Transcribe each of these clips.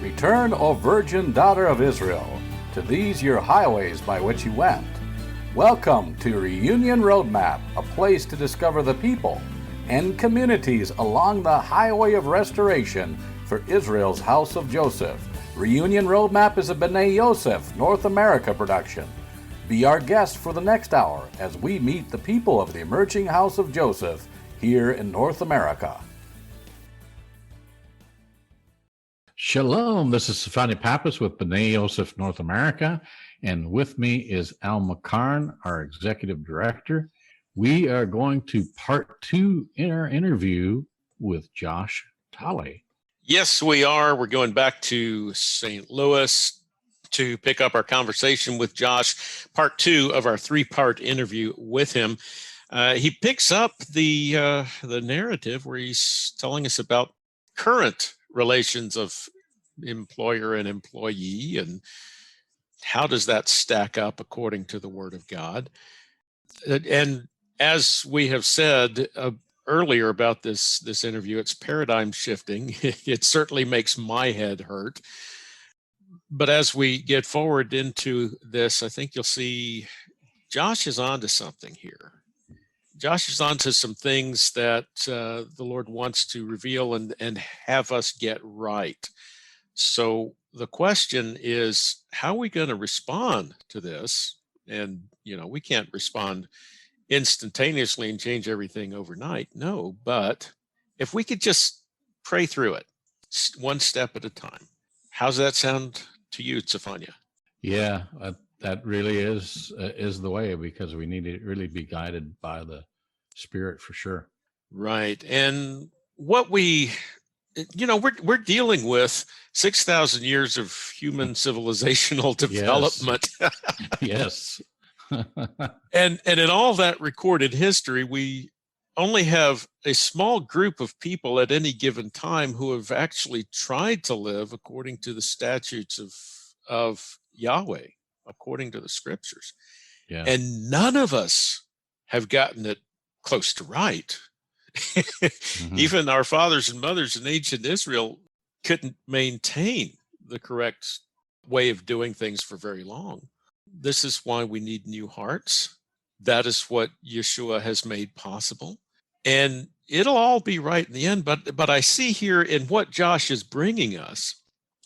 Return, O virgin daughter of Israel, to these your highways by which you went. Welcome to Reunion Roadmap, a place to discover the people and communities along the highway of restoration for Israel's house of Joseph. Reunion Roadmap is a B'nai Yosef North America production. Be our guest for the next hour as we meet the people of the emerging house of Joseph here in North America. Shalom, this is Stefani Pappas with B'nai Yosef North America, and with me is Al McCarn, our Executive Director. We are going to part two in our interview with Josh Tolley. Yes, we are. We're going back to St. Louis to pick up our conversation with Josh, part two of our three-part interview with him. He picks up the narrative where he's telling us about current relations of employer and employee and how does that stack up according to the Word of God. And as we have said earlier about this interview, it's paradigm shifting. It certainly makes my head hurt. But as we get forward into this, I think you'll see Josh is onto something here. Josh is onto some things that the Lord wants to reveal and have us get right. So the question is, how are we going to respond to this? And, we can't respond instantaneously and change everything overnight. No, but if we could just pray through it one step at a time. How's that sound to you, Tsefania? Yeah, that really is the way, because we need to really be guided by the Spirit for sure. Right. And what we're dealing with 6,000 years of human civilizational development. Yes. And in all that recorded history, we only have a small group of people at any given time who have actually tried to live according to the statutes of Yahweh, according to the scriptures. Yeah. And none of us have gotten it close to right. Mm-hmm. Even our fathers and mothers in ancient Israel couldn't maintain the correct way of doing things for very long. This is why we need new hearts. That is what Yeshua has made possible. And it'll all be right in the end. But I see here in what Josh is bringing us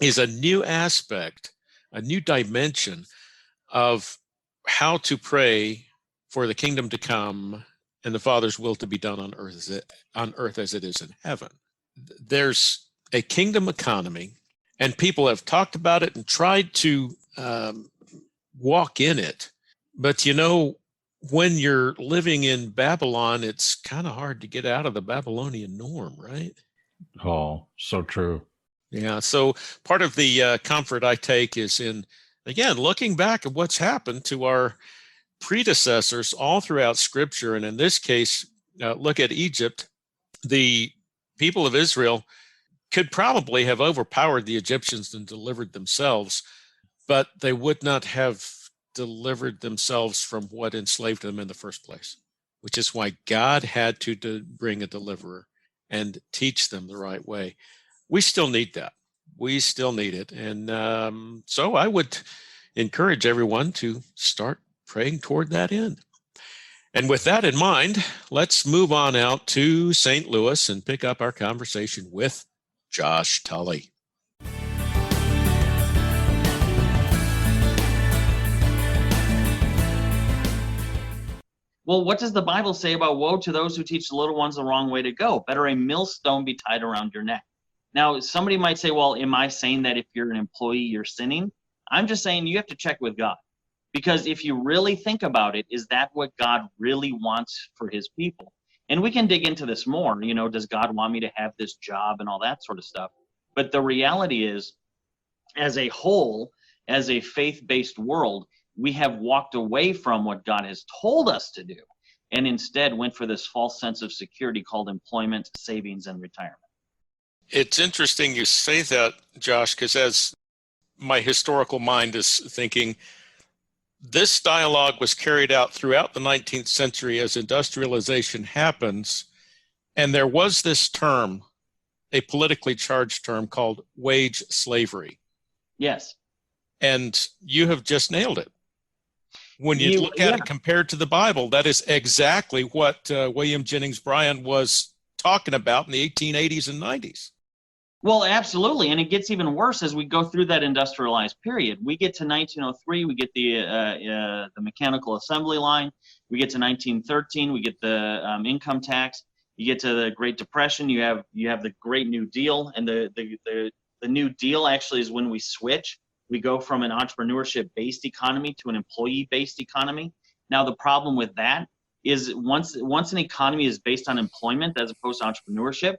is a new aspect, a new dimension of how to pray for the kingdom to come and the Father's will to be done on earth as it is in heaven. There's a kingdom economy, and people have talked about it and tried to walk in it. But when you're living in Babylon, it's kind of hard to get out of the Babylonian norm, right? Oh, so true. Yeah. So part of the comfort I take is in, again, looking back at what's happened to our predecessors all throughout Scripture. And in this case, look at Egypt. The people of Israel could probably have overpowered the Egyptians and delivered themselves, but they would not have delivered themselves from what enslaved them in the first place, which is why God had to bring a deliverer and teach them the right way. We still need that. We still need it. And so I would encourage everyone to start praying toward that end. And with that in mind, let's move on out to St. Louis and pick up our conversation with Josh Tolley. Well, what does the Bible say about woe to those who teach the little ones the wrong way to go? Better a millstone be tied around your neck. Now, somebody might say, well, am I saying that if you're an employee, you're sinning? I'm just saying you have to check with God. Because if you really think about it, is that what God really wants for his people? And we can dig into this more. Does God want me to have this job and all that sort of stuff? But the reality is, as a whole, as a faith-based world, we have walked away from what God has told us to do and instead went for this false sense of security called employment, savings, and retirement. It's interesting you say that, Josh, because as my historical mind is thinking, this dialogue was carried out throughout the 19th century as industrialization happens, and there was this term, a politically charged term called wage slavery. Yes. And you have just nailed it. When you look at it compared to the Bible, that is exactly what William Jennings Bryan was talking about in the 1880s and 90s. Well, absolutely. And it gets even worse as we go through that industrialized period. We get to 1903, we get the mechanical assembly line. We get to 1913, we get the income tax. You get to the Great Depression, you have the Great New Deal. And the New Deal actually is when we switch. We go from an entrepreneurship-based economy to an employee-based economy. Now, the problem with that is once an economy is based on employment as opposed to entrepreneurship,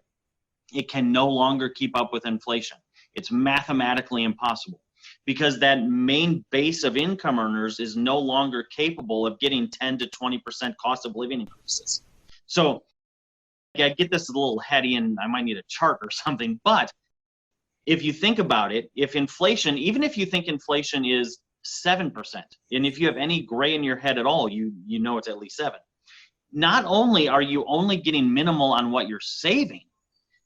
it can no longer keep up with inflation. It's mathematically impossible because that main base of income earners is no longer capable of getting 10 to 20% cost of living increases. So I get this a little heady and I might need a chart or something, but if you think about it, if inflation, even if you think inflation is 7%, and if you have any gray in your head at all, you know it's at least 7. Not only are you only getting minimal on what you're saving,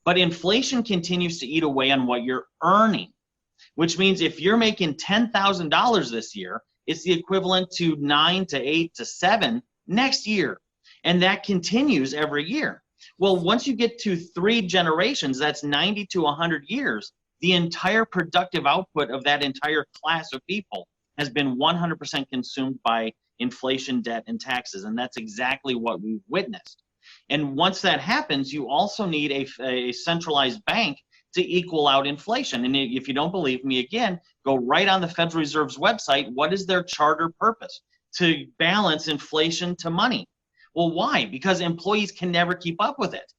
but inflation continues to eat away on what you're earning, which means if you're making $10,000 this year, it's the equivalent to 9 to 8 to 7 next year. And that continues every year. Well, once you get to 3 generations, that's 90 to 100 years, the entire productive output of that entire class of people has been 100% consumed by inflation, debt, and taxes. And that's exactly what we've witnessed. And once that happens, you also need a centralized bank to equal out inflation. And if you don't believe me, again, go right on the Federal Reserve's website. What is their charter purpose? To balance inflation to money. Well, why? Because employees can never keep up with it.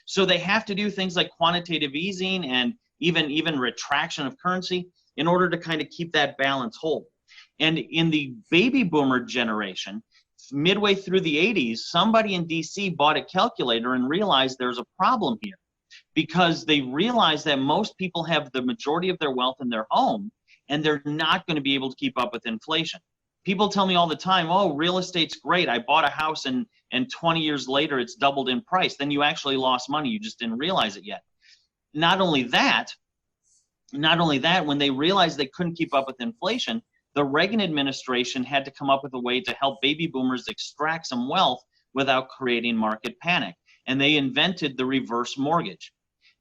So they have to do things like quantitative easing and even retraction of currency in order to kind of keep that balance whole. And in the baby boomer generation, midway through the 80s, somebody in DC bought a calculator and realized there's a problem here because they realized that most people have the majority of their wealth in their home and they're not going to be able to keep up with inflation. People tell me all the time, oh, real estate's great. I bought a house and 20 years later it's doubled in price. Then you actually lost money. You just didn't realize it yet. Not only that, when they realized they couldn't keep up with inflation, the Reagan administration had to come up with a way to help baby boomers extract some wealth without creating market panic. And they invented the reverse mortgage.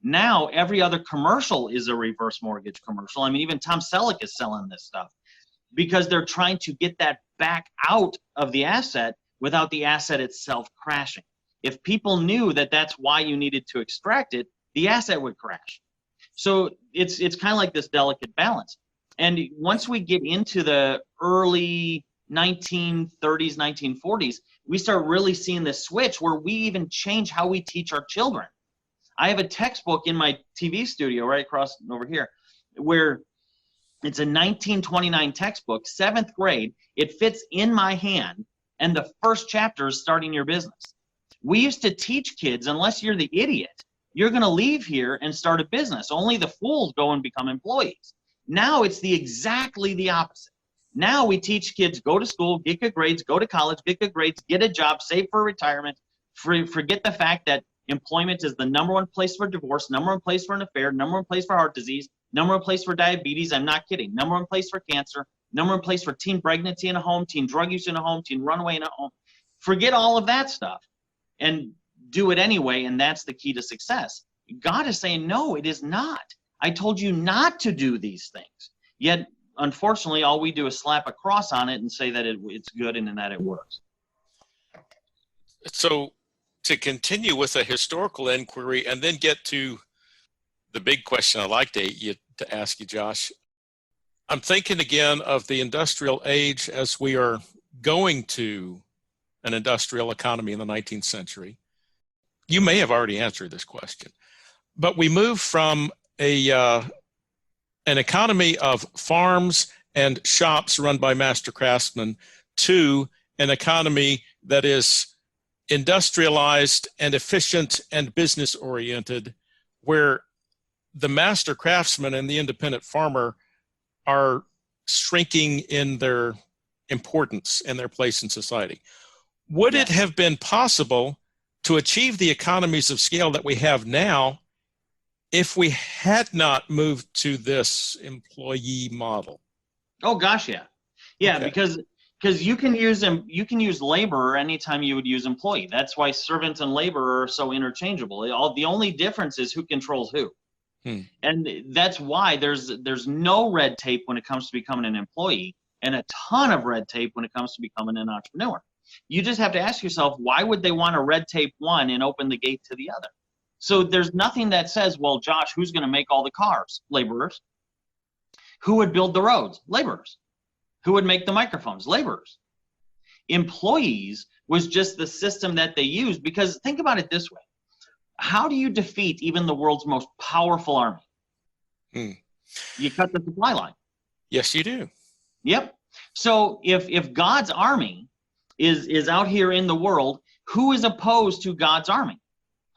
Now, every other commercial is a reverse mortgage commercial. I mean, even Tom Selleck is selling this stuff because they're trying to get that back out of the asset without the asset itself crashing. If people knew that that's why you needed to extract it, the asset would crash. So it's kind of like this delicate balance. And once we get into the early 1930s, 1940s, we start really seeing this switch where we even change how we teach our children. I have a textbook in my TV studio right across over here where it's a 1929 textbook, 7th grade. It fits in my hand, and the first chapter is starting your business. We used to teach kids, unless you're the idiot, you're going to leave here and start a business. Only the fools go and become employees. Now it's exactly the opposite. Now we teach kids, go to school, get good grades, go to college, get good grades, get a job, save for retirement, forget the fact that employment is the #1 place for divorce, #1 place for an affair, #1 place for heart disease, #1 place for diabetes. I'm not kidding. #1 place for cancer, #1 place for teen pregnancy in a home, teen drug use in a home, teen runaway in a home. Forget all of that stuff and do it anyway, and that's the key to success. God is saying, no, it is not. I told you not to do these things. Yet, unfortunately, all we do is slap a cross on it and say that it's good and that it works. So to continue with a historical inquiry and then get to the big question I'd like to ask you, Josh, I'm thinking again of the industrial age as we are going to an industrial economy in the 19th century. You may have already answered this question, but we move from an economy of farms and shops run by master craftsmen to an economy that is industrialized and efficient and business oriented, where the master craftsman and the independent farmer are shrinking in their importance and their place in society. Would it have been possible to achieve the economies of scale that we have now if we had not moved to this employee model? Oh gosh, yeah. Yeah, Okay. because you can use laborer anytime you would use employee. That's why servant and laborer are so interchangeable. The only difference is who controls who. And that's why there's no red tape when it comes to becoming an employee, and a ton of red tape when it comes to becoming an entrepreneur. You just have to ask yourself, why would they want to red tape one and open the gate to the other? So there's nothing that says, well, Josh, who's going to make all the cars? Laborers. Who would build the roads? Laborers. Who would make the microphones? Laborers. Employees was just the system that they used, because think about it this way. How do you defeat even the world's most powerful army? You cut the supply line. Yes, you do. Yep. So if God's army is out here in the world, who is opposed to God's army?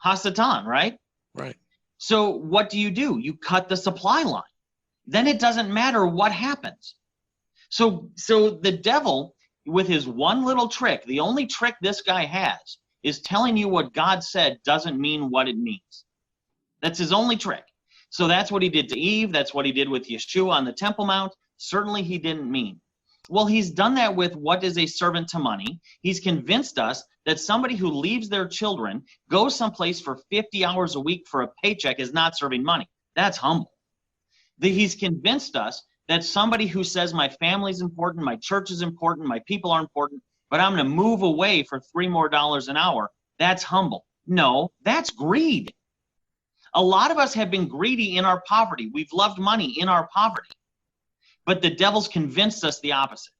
Hasatan, right? Right. So what do? You cut the supply line. Then it doesn't matter what happens. So the devil, with his one little trick, the only trick this guy has, is telling you what God said doesn't mean what it means. That's his only trick. So that's what he did to Eve. That's what he did with Yeshua on the Temple Mount. Certainly he didn't mean. Well, he's done that with what is a servant to money. He's convinced us that somebody who leaves their children, goes someplace for 50 hours a week for a paycheck is not serving money. That's humble. He's convinced us that somebody who says my family's important, my church is important, my people are important, but I'm going to move away for $3 more an hour, that's humble. No, that's greed. A lot of us have been greedy in our poverty. We've loved money in our poverty. But the devil's convinced us the opposite.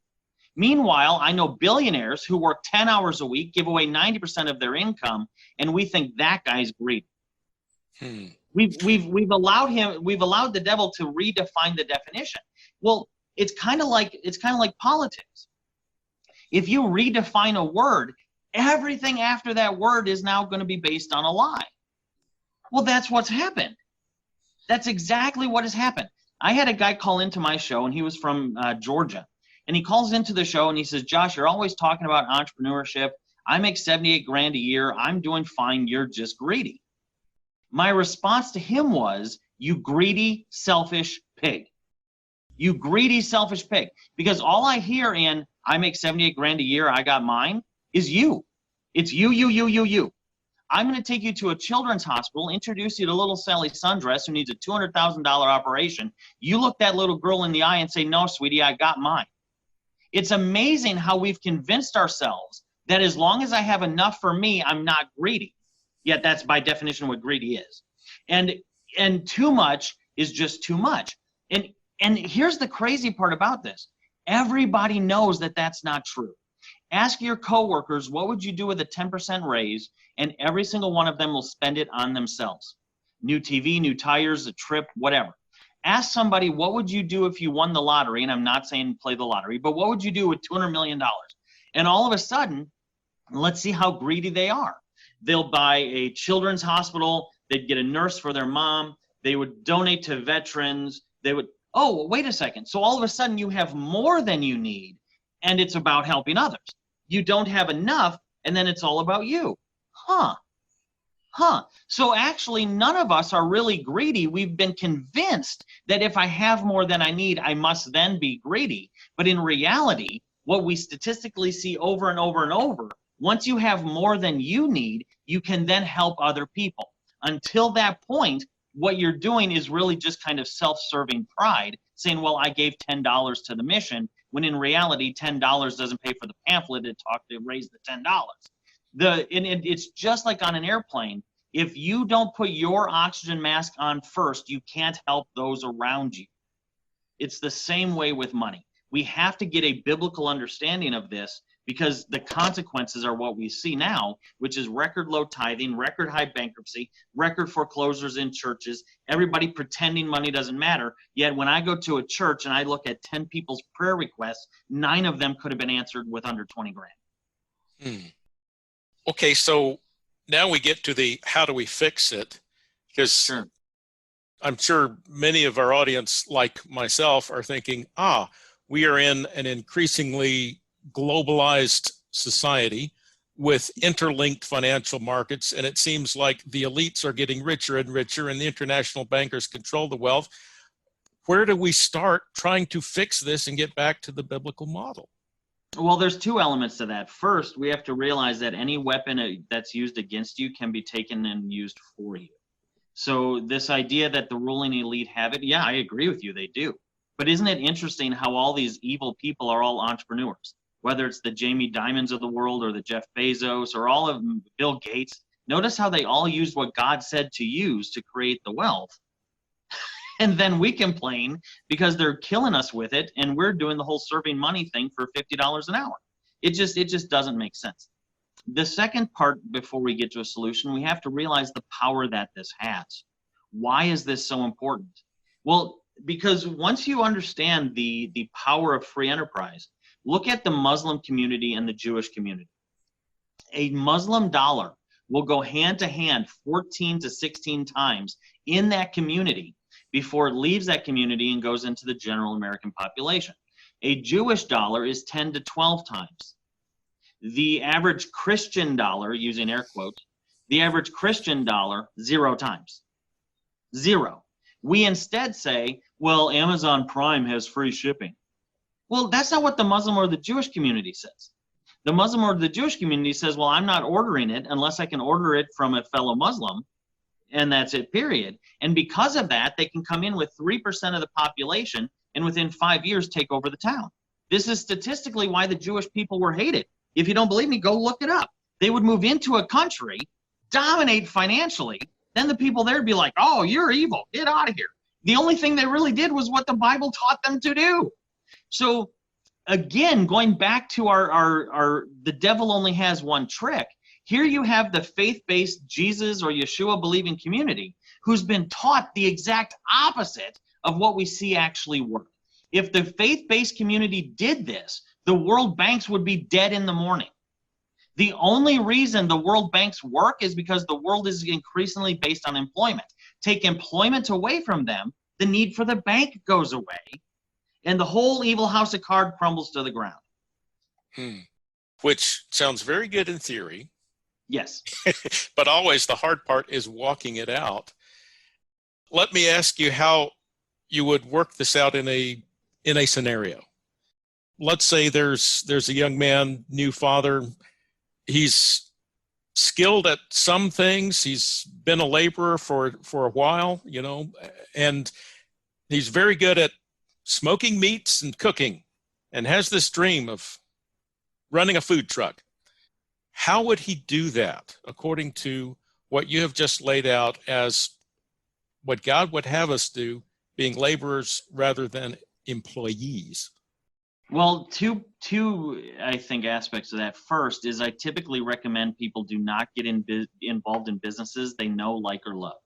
Meanwhile, I know billionaires who work 10 hours a week, give away 90% of their income, and we think that guy's greedy. We've allowed the devil to redefine the definition. Well, it's kind of like politics. If you redefine a word, everything after that word is now going to be based on a lie. Well, that's what's happened. That's exactly what has happened. I had a guy call into my show, and he was from Georgia. And he calls into the show and he says, Josh, you're always talking about entrepreneurship. I make 78 grand a year. I'm doing fine. You're just greedy. My response to him was, you greedy, selfish pig. You greedy, selfish pig. Because all I hear in, I make 78 grand a year, I got mine, is you. It's you. I'm going to take you to a children's hospital, introduce you to little Sally Sundress who needs a $200,000 operation. You look that little girl in the eye and say, no, sweetie, I got mine. It's amazing how we've convinced ourselves that as long as I have enough for me, I'm not greedy. Yet that's by definition what greedy is. And too much is just too much. And here's the crazy part about this. Everybody knows that that's not true. Ask your coworkers, what would you do with a 10% raise? And every single one of them will spend it on themselves. New TV, new tires, a trip, whatever. Ask somebody, what would you do if you won the lottery? And I'm not saying play the lottery, but what would you do with $200 million? And all of a sudden, let's see how greedy they are. They'll buy a children's hospital. They'd get a nurse for their mom. They would donate to veterans. They would, oh, wait a second. So all of a sudden you have more than you need, and it's about helping others. You don't have enough, and then it's all about you. So actually, none of us are really greedy. We've been convinced that if I have more than I need, I must then be greedy. But in reality, what we statistically see over and over and over, once you have more than you need, you can then help other people. Until that point, what you're doing is really just kind of self-serving pride, saying, well, I gave $10 to the mission, when in reality, $10 doesn't pay for the pamphlet it talked to raise the $10. It's just like on an airplane. If you don't put your oxygen mask on first, you can't help those around you. It's the same way with money. We have to get a biblical understanding of this, because the consequences are what we see now, which is record low tithing, record high bankruptcy, record foreclosures in churches, everybody pretending money doesn't matter. Yet when I go to a church and I look at 10 people's prayer requests, 9 of them could have been answered with under 20 grand. Okay, so now we get to the how do we fix it? Because Sure. I'm sure many of our audience, like myself, are thinking, we are in an increasingly globalized society with interlinked financial markets, and it seems like the elites are getting richer and richer, and the international bankers control the wealth. Where do we start trying to fix this and get back to the biblical model? Well, there's two elements to that. First, we have to realize that any weapon that's used against you can be taken and used for you. So this idea that the ruling elite have it, yeah, I agree with you, they do. But isn't it interesting how all these evil people are all entrepreneurs? Whether it's the Jamie Dimons of the world or the Jeff Bezos or all of them, Bill Gates. Notice how they all used what God said to use to create the wealth. And then we complain because they're killing us with it, and we're doing the whole serving money thing for $50 an hour. It just doesn't make sense. The second part, before we get to a solution, we have to realize the power that this has. Why is this so important? Well, because once you understand the power of free enterprise, look at the Muslim community and the Jewish community. A Muslim dollar will go hand to hand 14 to 16 times in that community before it leaves that community and goes into the general American population. A Jewish dollar is 10 to 12 times. The average Christian dollar, using air quotes, the average Christian dollar, 0 times. 0. We instead say, well, Amazon Prime has free shipping. Well, that's not what the Muslim or the Jewish community says. The Muslim or the Jewish community says, well, I'm not ordering it unless I can order it from a fellow Muslim, and that's it, period. And because of that, they can come in with 3% of the population and within 5 years take over the town. This is statistically why the Jewish people were hated. If you don't believe me, go look it up. They would move into a country, dominate financially, then the people there would be like, oh, you're evil, get out of here. The only thing they really did was what the Bible taught them to do. So again, going back to our the devil only has one trick. Here you have the faith-based Jesus or Yeshua believing community who's been taught the exact opposite of what we see actually work. If the faith-based community did this, the world banks would be dead in the morning. The only reason the world banks work is because the world is increasingly based on employment. Take employment away from them, the need for the bank goes away, and the whole evil house of cards crumbles to the ground. Which sounds very good in theory. Yes. But always the hard part is walking it out. Let me ask you how you would work this out in a scenario. Let's say there's a young man, new father. He's skilled at some things. He's been a laborer for a while, and he's very good at smoking meats and cooking, and has this dream of running a food truck. How would he do that according to what you have just laid out as what God would have us do, being laborers rather than employees? Well, two I think aspects of that. First is I typically recommend people do not get involved in businesses they know, like, or love.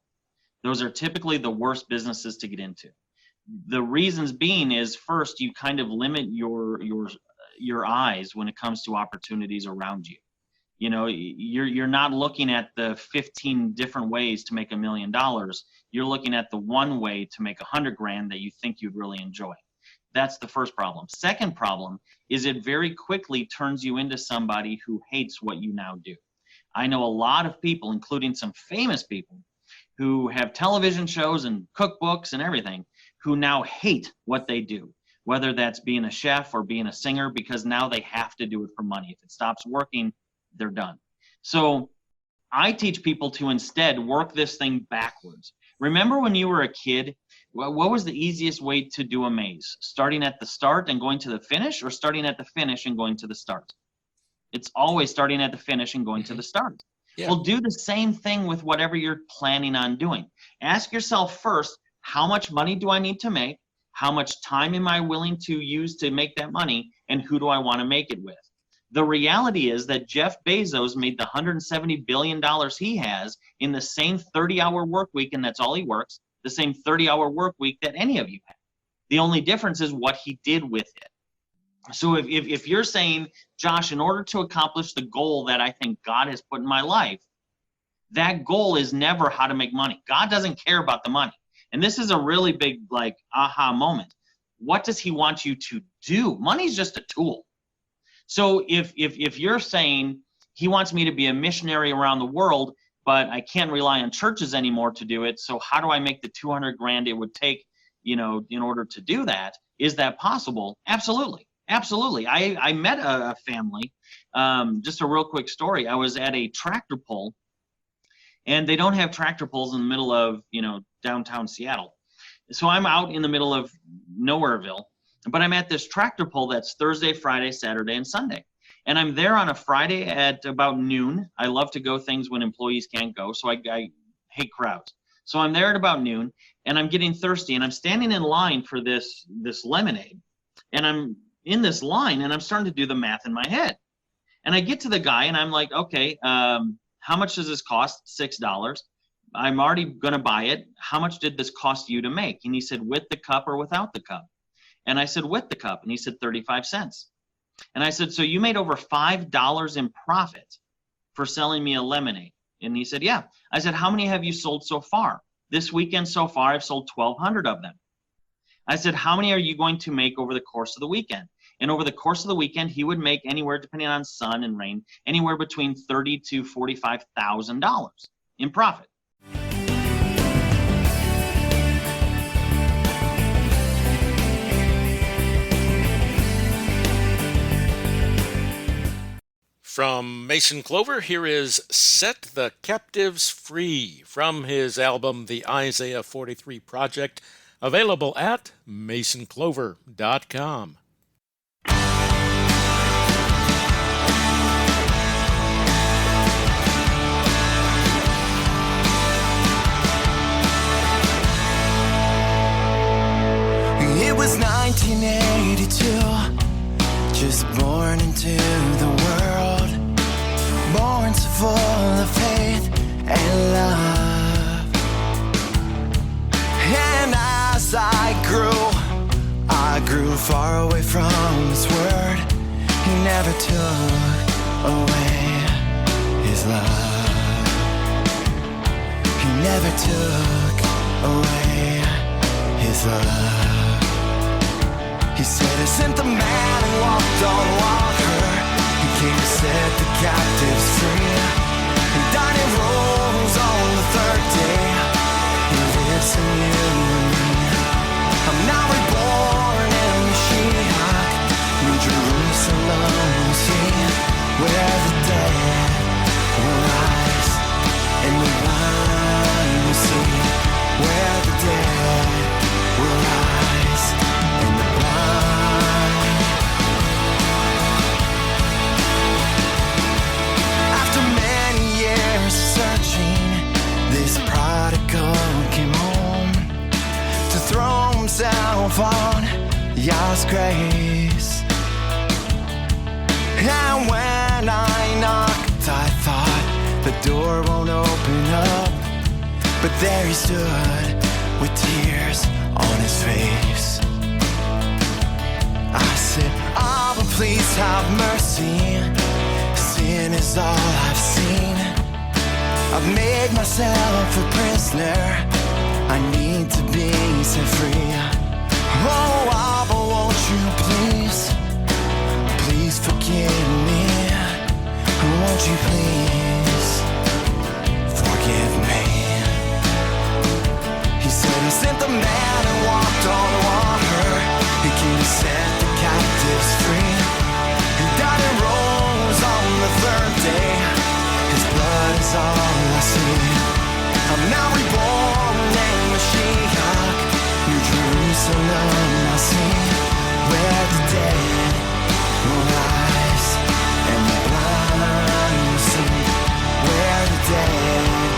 Those are typically the worst businesses to get into. The reasons being is, first, you kind of limit your eyes when it comes to opportunities around you. You're not looking at the 15 different ways to make $1 million. You're looking at the one way to make $100,000 that you think you'd really enjoy. That's the first problem. Second problem is it very quickly turns you into somebody who hates what you now do. I know a lot of people, including some famous people, who have television shows and cookbooks and everything, who now hate what they do, whether that's being a chef or being a singer, because now they have to do it for money. If it stops working, they're done. So I teach people to instead work this thing backwards. Remember when you were a kid, what was the easiest way to do a maze? Starting at the start and going to the finish, or starting at the finish and going to the start? It's always starting at the finish and going to the start. Yeah. Well, do the same thing with whatever you're planning on doing. Ask yourself first, how much money do I need to make? How much time am I willing to use to make that money? And who do I want to make it with? The reality is that Jeff Bezos made the $170 billion he has in the same 30-hour work week, and that's all he works, the same 30-hour work week that any of you have. The only difference is what he did with it. So if you're saying, Josh, in order to accomplish the goal that I think God has put in my life, that goal is never how to make money. God doesn't care about the money. And this is a really big, aha moment. What does he want you to do? Money's just a tool. So if you're saying, he wants me to be a missionary around the world, but I can't rely on churches anymore to do it. So how do I make the 200 grand it would take, in order to do that? Is that possible? Absolutely. Absolutely. I met a family, just a real quick story. I was at a tractor pull, and they don't have tractor pulls in the middle of, downtown Seattle. So I'm out in the middle of Nowhereville, but I'm at this tractor pull that's Thursday, Friday, Saturday, and Sunday. And I'm there on a Friday at about noon. I love to go things when employees can't go, so I hate crowds. So I'm there at about noon, and I'm getting thirsty, and I'm standing in line for this lemonade. And I'm in this line, and I'm starting to do the math in my head. And I get to the guy, and I'm like, okay, how much does this cost? $6. I'm already going to buy it. How much did this cost you to make? And he said, with the cup or without the cup? And I said, with the cup. And he said, 35 cents. And I said, so you made over $5 in profit for selling me a lemonade? And he said, yeah. I said, how many have you sold so far? This weekend so far, I've sold 1,200 of them. I said, how many are you going to make over the course of the weekend? And over the course of the weekend, he would make anywhere, depending on sun and rain, anywhere between $30,000 to $45,000 in profit. From Mason Clover, here is Set the Captives Free from his album, The Isaiah 43 Project, available at masonclover.com. It was 1982, just born into the world, born so full of faith and love. And as I grew far away from His word. He never took away His love. He never took away His love. He said, I sent the man and walked on water. He came to set the captives free. He died and rose on the third day. He lives in you and me. I'm now reborn in Mashiach. New Jerusalem will see, where the dead will rise and the blind will see, where the dead will rise and the blind. After many years searching, this prodigal came home to throw himself on Yah's grace. And when I knocked, I thought the door won't open up, but there he stood with tears on his face. I said, Abba, please have mercy. Sin is all I've seen. I've made myself a prisoner. I need to be set free. Oh, Abba, won't you please forgive me? Won't you please forgive me? He said, I sent the man and walked on water. He came to set the captives free. He died and rose on the third day. His blood is all I see. I'm now reborn in Mashiach. New Jerusalem I see, where the dead will rise and the blind will see, where the dead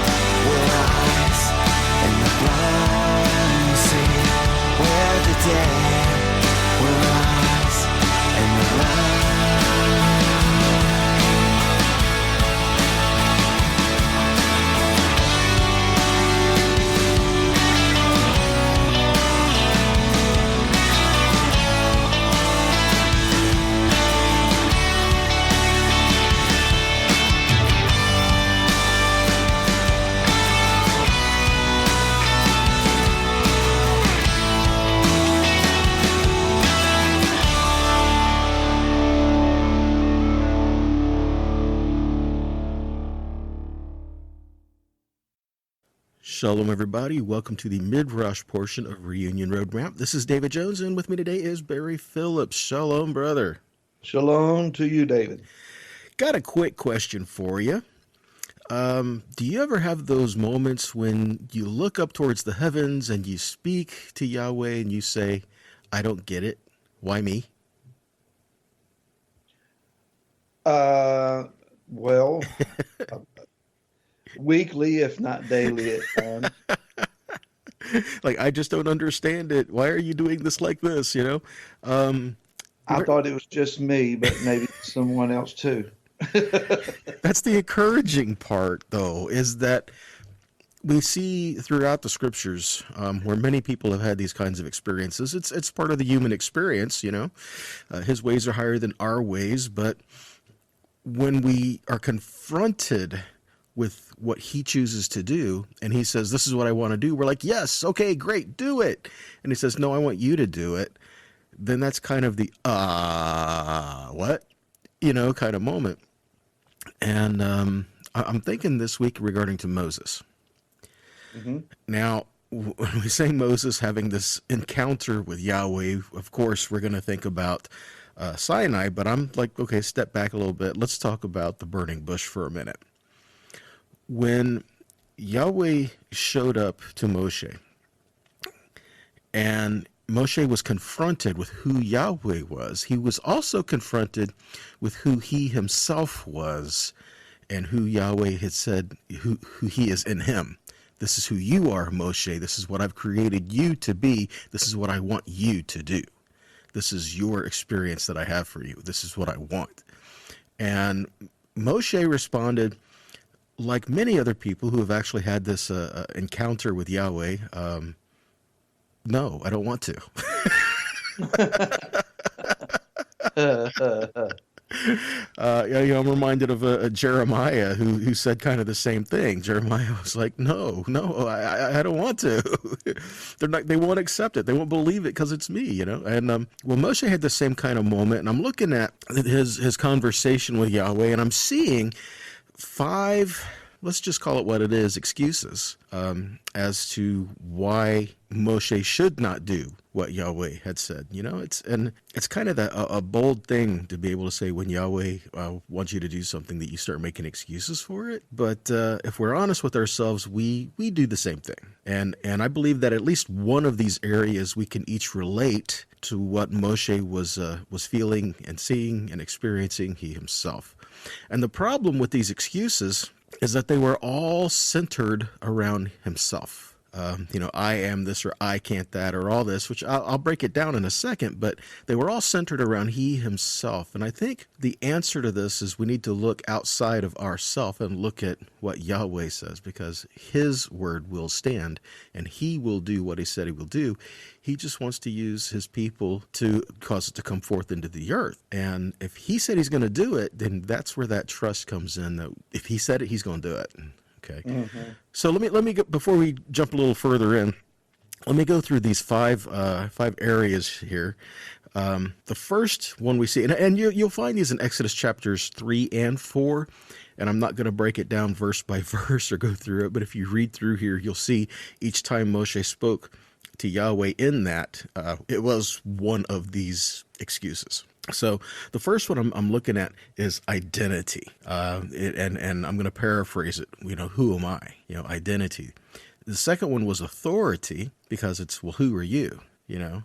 Shalom, everybody. Welcome to the mid-rush portion of Reunion Roadmap. This is David Jones, and with me today is Barry Phillips. Shalom, brother. Shalom to you, David. Got a quick question for you. Do you ever have those moments when you look up towards the heavens and you speak to Yahweh and you say, I don't get it. Why me? Well, weekly, if not daily at times. Like, I just don't understand it. Why are you doing this like this, you know? I thought it was just me, but maybe someone else too. That's the encouraging part, though, is that we see throughout the scriptures where many people have had these kinds of experiences. It's part of the human experience, you know. His ways are higher than our ways, but when we are confronted with what he chooses to do, and he says, this is what I want to do, we're like, yes, okay, great, do it. And he says, no, I want you to do it. Then that's kind of the, what? You know, kind of moment. And I'm thinking this week regarding to Moses. Mm-hmm. Now, when we say Moses having this encounter with Yahweh, of course, we're going to think about Sinai, but I'm like, okay, step back a little bit. Let's talk about the burning bush for a minute. When Yahweh showed up to Moshe, and Moshe was confronted with who Yahweh was, he was also confronted with who he himself was and who Yahweh had said who he is in him. This is who you are, Moshe. This is what I've created you to be. This is what I want you to do. This is your experience that I have for you. This is what I want. And Moshe responded, like many other people who have actually had this encounter with Yahweh, no, I don't want to. I'm reminded of Jeremiah who said kind of the same thing. Jeremiah was like, no, I don't want to. They won't accept it. They won't believe it because it's me, you know. And well, Moshe had the same kind of moment, and I'm looking at his conversation with Yahweh, and I'm seeing 5, let's just call it what it is, excuses as to why Moshe should not do what Yahweh had said. You know, it's kind of a bold thing to be able to say when Yahweh wants you to do something that you start making excuses for it. But if we're honest with ourselves, we do the same thing. And I believe that at least one of these areas we can each relate to what Moshe was feeling and seeing and experiencing he himself. And the problem with these excuses is that they were all centered around himself. I am this, or I can't that, or all this, which I'll break it down in a second, but they were all centered around he himself. And I think the answer to this is we need to look outside of ourself and look at what Yahweh says, because his word will stand and he will do what he said he will do. He just wants to use his people to cause it to come forth into the earth. And if he said he's going to do it, then that's where that trust comes in, that if he said it, he's going to do it. Okay. Mm-hmm. So let me go, before we jump a little further in, let me go through these five areas here. The first one we see, and you'll find these in Exodus chapters 3 and 4, and I'm not going to break it down verse by verse or go through it, but if you read through here, you'll see each time Moshe spoke to Yahweh in that, it was one of these excuses. So the first one I'm looking at is identity, and I'm going to paraphrase it. You know, who am I? You know, identity. The second one was authority, because it's, well, who are you? You know,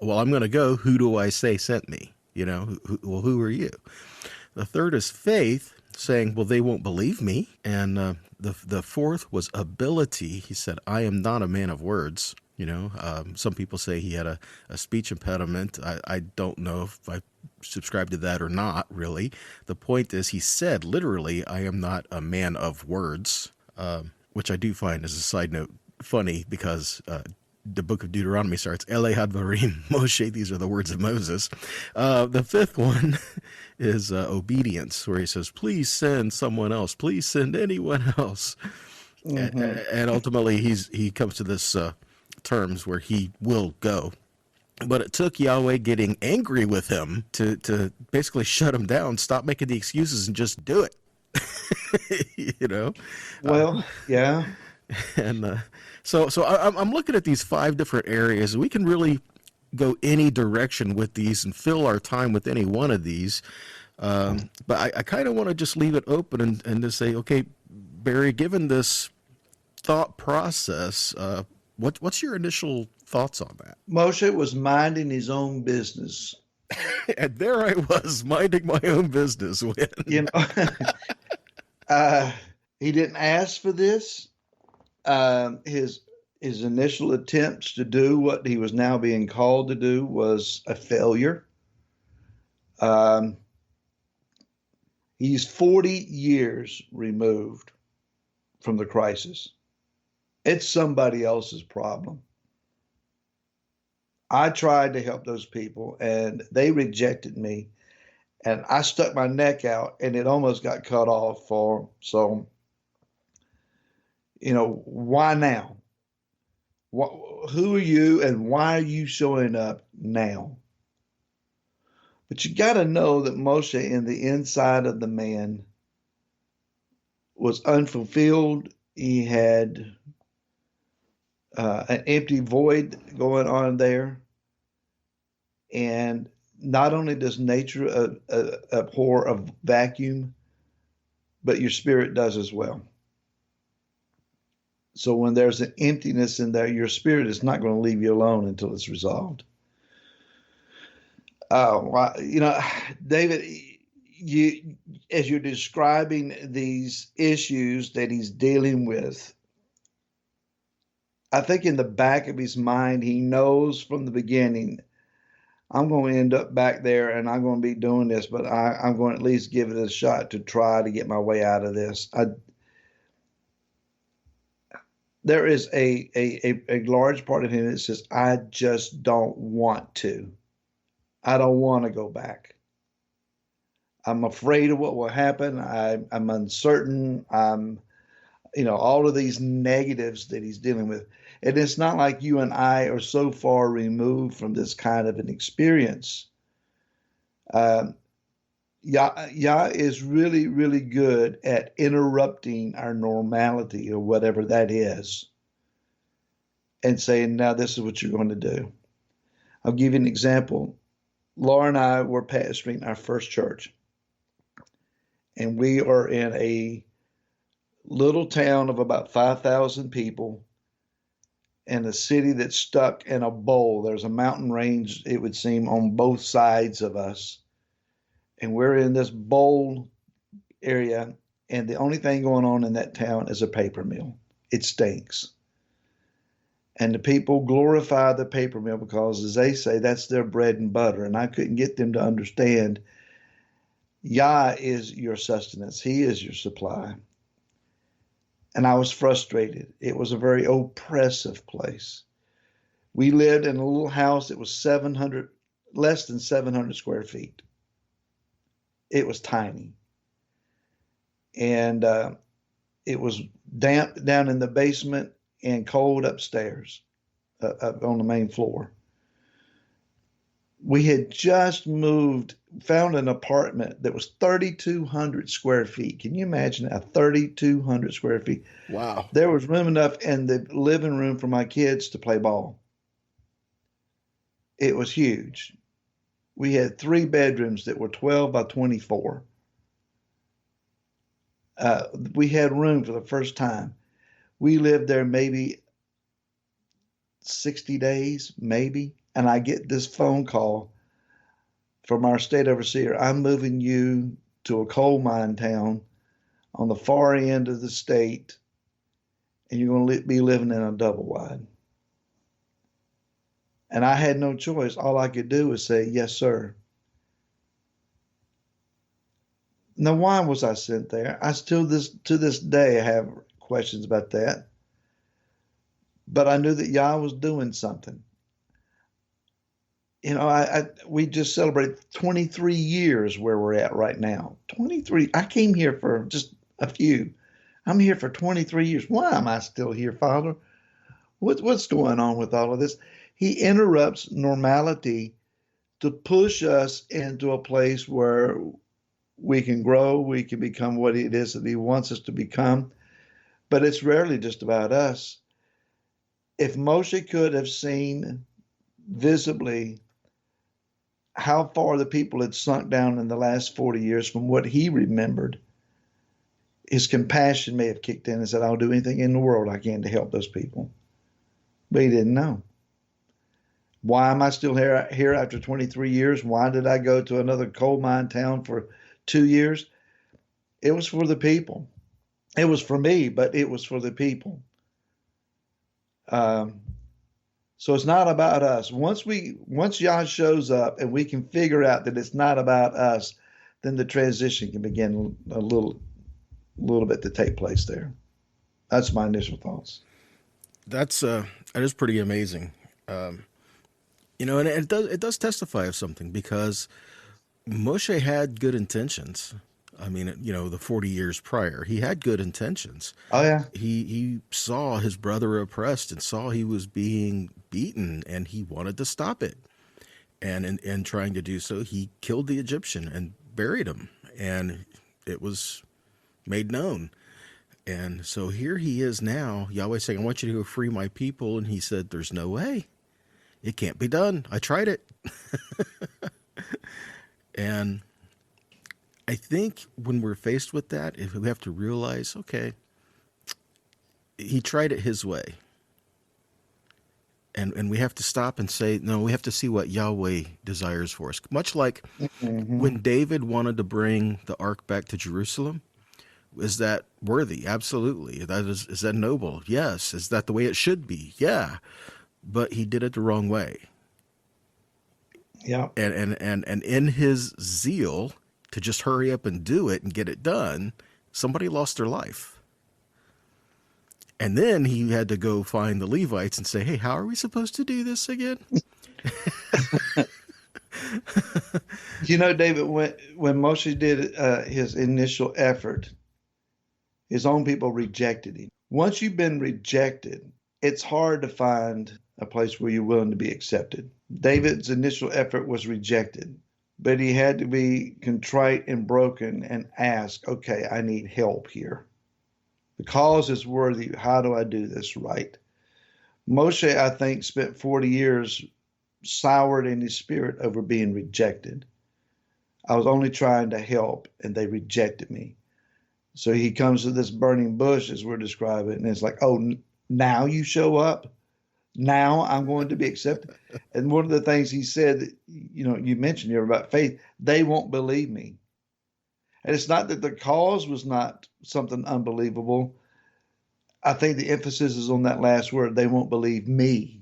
well, I'm going to go. Who do I say sent me? You know, who are you? The third is faith, saying, well, they won't believe me. And the fourth was ability. He said, I am not a man of words. You know, some people say he had a speech impediment. I don't know if I subscribe to that or not, really. The point is, he said, literally, I am not a man of words, which I do find, as a side note, funny, because the book of Deuteronomy starts, Ele Hadvarim Moshe, these are the words of Moses. The fifth one is obedience, where he says, please send someone else. Please send anyone else. Mm-hmm. And ultimately, he comes to this terms where he will go. But it took Yahweh getting angry with him to basically shut him down, stop making the excuses, and just do it. You know? Well, yeah. And I'm looking at these 5 different areas. We can really go any direction with these and fill our time with any one of these. But I kind of want to just leave it open and to say, okay, Barry, given this thought process, what's your initial thoughts on that? Moshe was minding his own business. And there I was, minding my own business. You know, he didn't ask for this. His initial attempts to do what he was now being called to do was a failure. He's 40 years removed from the crisis. It's somebody else's problem. I tried to help those people and they rejected me, and I stuck my neck out and it almost got cut off for, so, why now? Who are you and why are you showing up now? But you got to know that Moshe, in the inside of the man, was unfulfilled. He had an empty void going on there. And not only does nature abhor a vacuum, but your spirit does as well. So when there's an emptiness in there, your spirit is not going to leave you alone until it's resolved. David, as you're describing these issues that he's dealing with, I think in the back of his mind, he knows from the beginning, I'm going to end up back there and I'm going to be doing this, but I'm going to at least give it a shot to try to get my way out of this. There is a large part of him that says, I just don't want to. I don't want to go back. I'm afraid of what will happen. I'm uncertain. All of these negatives that he's dealing with. And it's not like you and I are so far removed from this kind of an experience. Yah is really, really good at interrupting our normality or whatever that is and saying, now this is what you're going to do. I'll give you an example. Laura and I were pastoring our first church, and we are in a little town of about 5,000 people in a city that's stuck in a bowl. There's a mountain range, it would seem, on both sides of us. And we're in this bowl area, and the only thing going on in that town is a paper mill. It stinks. And the people glorify the paper mill because, as they say, that's their bread and butter. And I couldn't get them to understand Yah is your sustenance. He is your supply. And I was frustrated. It was a very oppressive place. We lived in a little house that was less than 700 square feet. It was tiny. And it was damp down in the basement and cold upstairs up on the main floor. We had just found an apartment that was 3,200 square feet. Can you imagine that? 3,200 square feet. Wow. There was room enough in the living room for my kids to play ball. It was huge. We had 3 bedrooms that were 12 by 24. We had room for the first time. We lived there maybe 60 days, maybe. And I get this phone call from our state overseer. I'm moving you to a coal mine town on the far end of the state, and you're going to be living in a double wide. And I had no choice. All I could do was say, yes, sir. Now, why was I sent there? I still, to this day, have questions about that. But I knew that Yah was doing something. We just celebrated 23 years where we're at right now. 23. I came here for just a few. I'm here for 23 years. Why am I still here, Father? What's going on with all of this? He interrupts normality to push us into a place where we can grow, we can become what it is that he wants us to become. But it's rarely just about us. If Moshe could have seen visibly how far the people had sunk down in the last 40 years from what he remembered, his compassion may have kicked in and said, I'll do anything in the world I can to help those people. But he didn't know. Why am I still here after 23 years? Why did I go to another coal mine town for 2 years? It was for the people. It was for me, but it was for the people. So it's not about us. Once Yah shows up and we can figure out that it's not about us, then the transition can begin a little bit to take place there. That's my initial thoughts. That is pretty amazing. And it does testify of something, because Moshe had good intentions. I mean, the 40 years prior, he had good intentions. Oh yeah. He saw his brother oppressed and saw he was being beaten, and he wanted to stop it. And in trying to do so, he killed the Egyptian and buried him, and it was made known. And so here he is now, Yahweh saying, I want you to go free my people. And he said, there's no way. It can't be done. I tried it. And I think when we're faced with that, if we have to realize, okay, he tried it his way. And we have to stop and say, no, we have to see what Yahweh desires for us. Much like when David wanted to bring the ark back to Jerusalem. Is that worthy? Absolutely. Is that noble? Yes. Is that the way it should be? Yeah. But he did it the wrong way. Yeah. And in his zeal to just hurry up and do it and get it done, somebody lost their life. And then he had to go find the Levites and say, hey, how are we supposed to do this again? David, when Moshe did his initial effort, his own people rejected him. Once you've been rejected, it's hard to find a place where you're willing to be accepted. David's initial effort was rejected, but he had to be contrite and broken and ask, okay, I need help here. The cause is worthy. How do I do this right? Moshe, I think, spent 40 years soured in his spirit over being rejected. I was only trying to help, and they rejected me. So he comes to this burning bush, as we're describing, and it's like, oh, now you show up? Now I'm going to be accepted? And one of the things he said, you mentioned here about faith, they won't believe me. And it's not that the cause was not something unbelievable. I think the emphasis is on that last word, they won't believe me.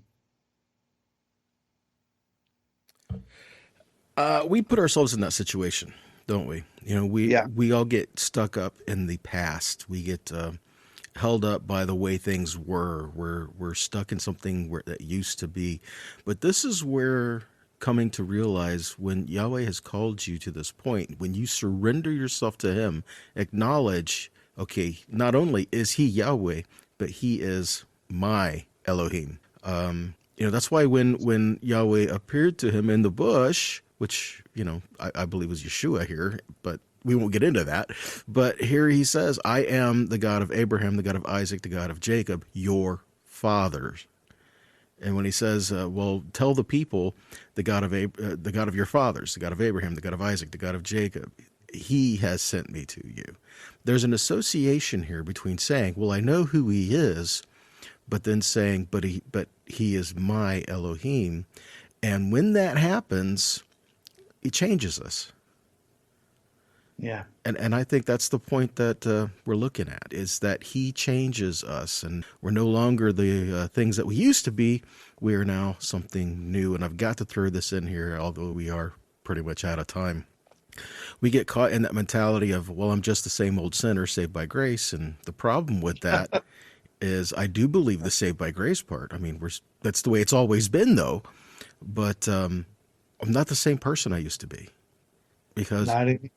We put ourselves in that situation, don't we? We all get stuck up in the past. We get held up by the way things were. We're stuck in something that used to be. But this is where coming to realize, when Yahweh has called you to this point, when you surrender yourself to him, acknowledge, okay, not only is he Yahweh, but he is my Elohim. That's why when Yahweh appeared to him in the bush, which, I believe was Yeshua here, but we won't get into that. But here he says, I am the God of Abraham, the God of Isaac, the God of Jacob, your fathers. And when he says, well, tell the people the God of your fathers, the God of Abraham, the God of Isaac, the God of Jacob, he has sent me to you. There's an association here between saying, well, I know who he is, but then saying, but he is my Elohim. And when that happens, he changes us. Yeah. And I think that's the point that we're looking at, is that he changes us, and we're no longer the things that we used to be. We are now something new. And I've got to throw this in here, although we are pretty much out of time. We get caught in that mentality of, well, I'm just the same old sinner saved by grace. And the problem with that is, I do believe the saved by grace part. I mean, that's the way it's always been, though. But I'm not the same person I used to be. Because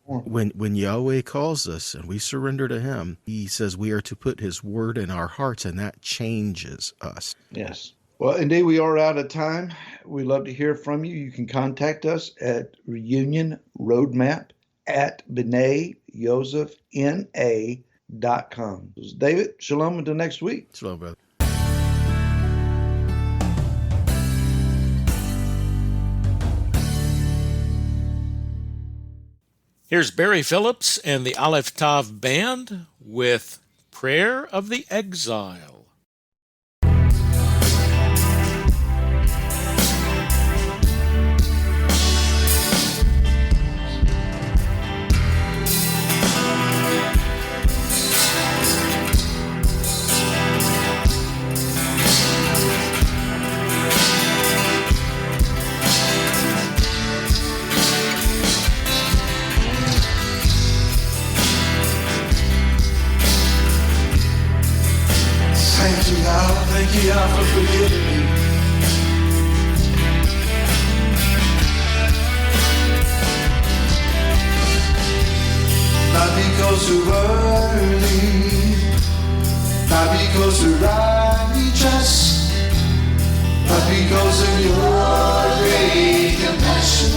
when Yahweh calls us and we surrender to him, he says we are to put his word in our hearts, and that changes us. Yes. Well, indeed, we are out of time. We'd love to hear from you. You can contact us at reunionroadmap@bnei Yosef, NA David, shalom until next week. Shalom, brother. Here's Barry Phillips and the Aleph Tav Band with Prayer of the Exile. Thank you, God, for forgiving me. Not because you're worthy, not because you're righteous, but because of your great compassion.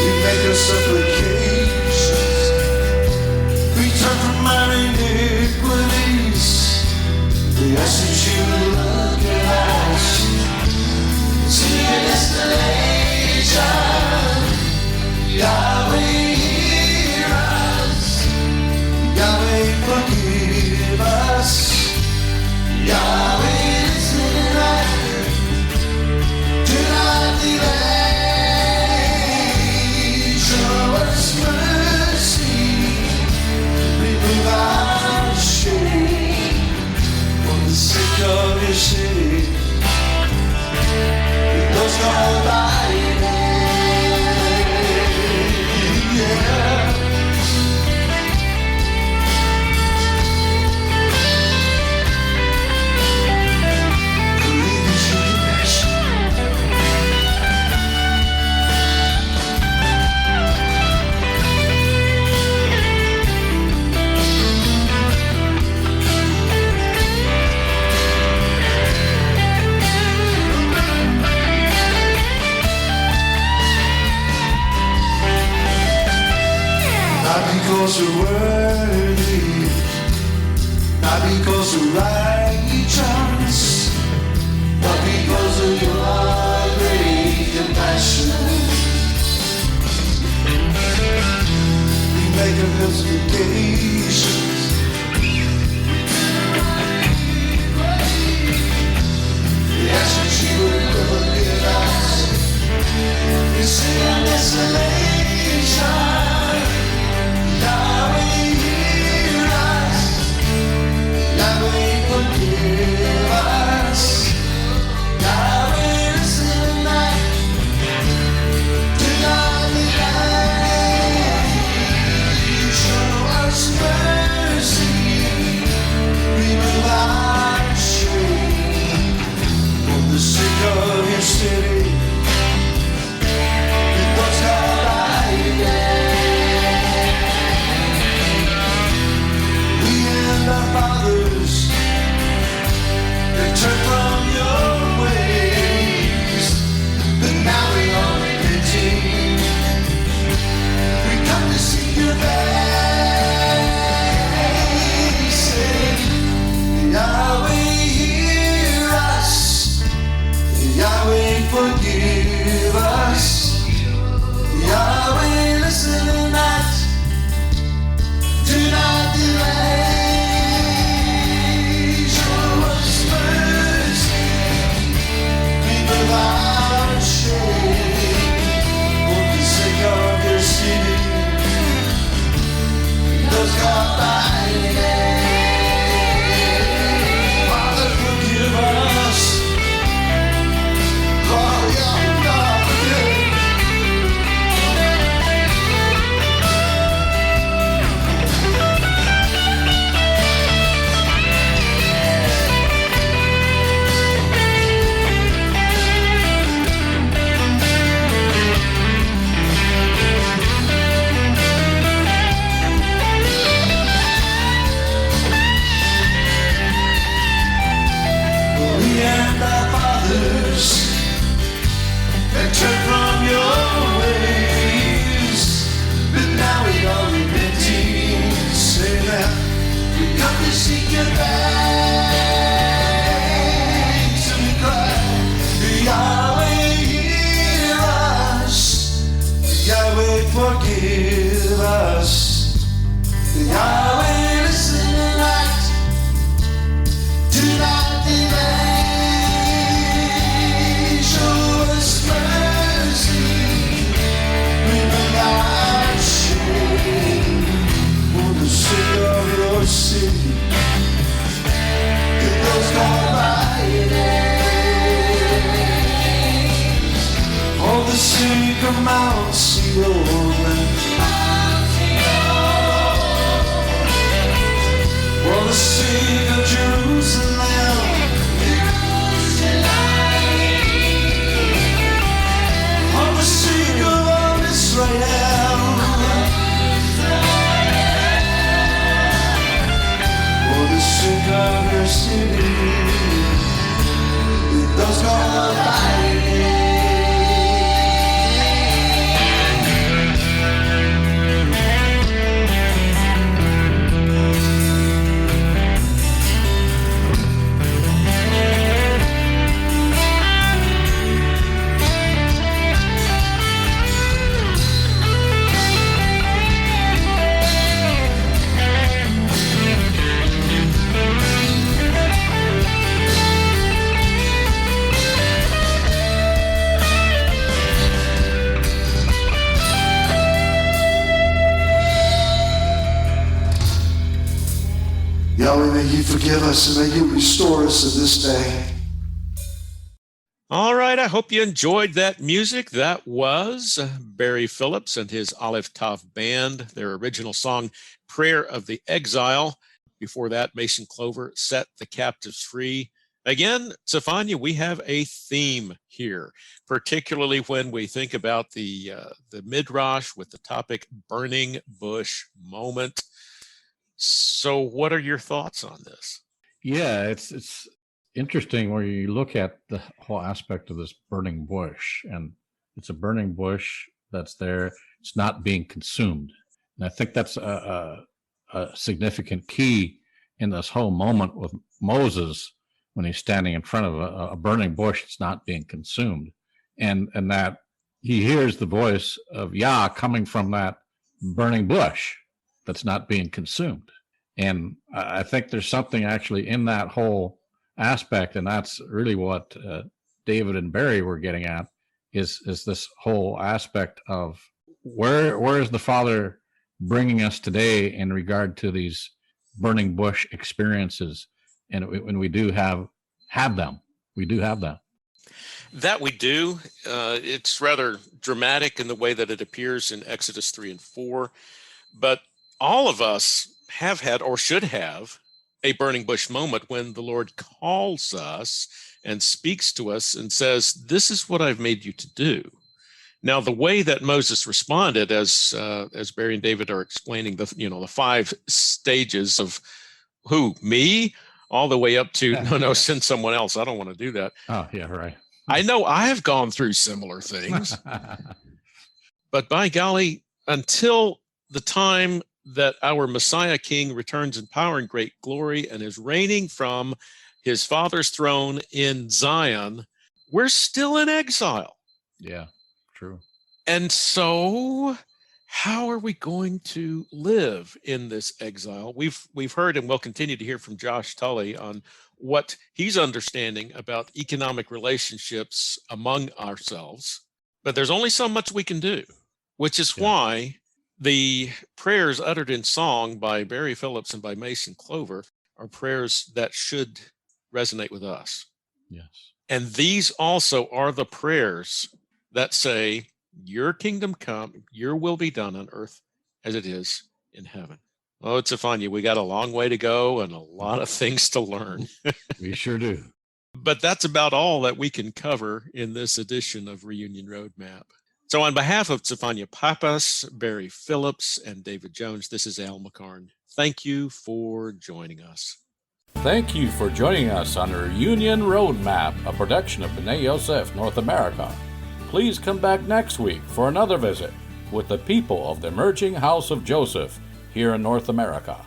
You make us supplications, return from our iniquities. We ask that you look at us, see your destination. Yahweh, hear us. Yahweh, forgive us. Yahweh, listen right. Do not delay. Show us mercy. Remove our shame. For the sake of your city, we must go by your name. Because you're worthy, not because you're righteous, but because of your great compassion. We make investigations. We ask that you would look at us. We see our desolation. Yahweh, hear us. Yahweh, forgive us. Yahweh, listen tonight. Do not delay. Show us mercy. Remove our shame. For the sake of your city, we must go by your name. Our fathers, they turn from your ways, but now we are repenting. We come to seek your face. Yahweh, hear us. Yahweh, forgive us. Yahweh, listen tonight. Do not delay. Show us mercy. seek your face and we cry, Yahweh, hear us. Yahweh, forgive us. Yahweh, listen and act. Do not delay. Show us mercy. Remember our shame. For the sake of your city, it does not for the sake of Mount Zion, for the sake of Jerusalem, for the sake of Israel, for the sake of your city, it does not abide. Yahweh, may you forgive us and may you restore us in this day. All right, I hope you enjoyed that music. That was Barry Phillips and his Olive Tav Band, their original song, Prayer of the Exile. Before that, Mason Clover, Set the Captives Free. Again, Stefania, we have a theme here, particularly when we think about the Midrash with the topic burning bush moment. So what are your thoughts on this? Yeah, it's interesting where you look at the whole aspect of this burning bush, and it's a burning bush that's there. It's not being consumed. And I think that's a significant key in this whole moment with Moses when he's standing in front of a burning bush that's not being consumed. And that he hears the voice of Yah coming from that burning bush that's not being consumed. And I think there's something actually in that whole aspect, and that's really what David and Barry were getting at, is this whole aspect of where is the Father bringing us today in regard to these burning bush experiences, and when we do have them, we do have them. That we do. It's rather dramatic in the way that it appears in Exodus 3 and 4, but all of us have had or should have a burning bush moment when the Lord calls us and speaks to us and says, this is what I've made you to do. Now, the way that Moses responded, as Barry and David are explaining, the 5 stages of who, me, all the way up to, no, send someone else. I don't want to do that. Oh, yeah, right. I know I have gone through similar things, but by golly, until the time that our Messiah King returns in power and great glory and is reigning from his Father's throne in Zion, we're still in exile. Yeah, true. And so how are we going to live in this exile? We've heard and we'll continue to hear from Josh Tolley on what he's understanding about economic relationships among ourselves. But there's only so much we can do, which is why the prayers uttered in song by Barry Phillips and by Mason Clover are prayers that should resonate with us. Yes. And these also are the prayers that say, your kingdom come, your will be done on earth as it is in heaven. Oh, Stefania, we got a long way to go and a lot of things to learn. We sure do. But that's about all that we can cover in this edition of Reunion Roadmap. So on behalf of Stefania Pappas, Barry Phillips, and David Jones, this is Al McCarn. Thank you for joining us. Thank you for joining us on Reunion Roadmap, a production of B'nai Yosef North America. Please come back next week for another visit with the people of the emerging House of Joseph here in North America.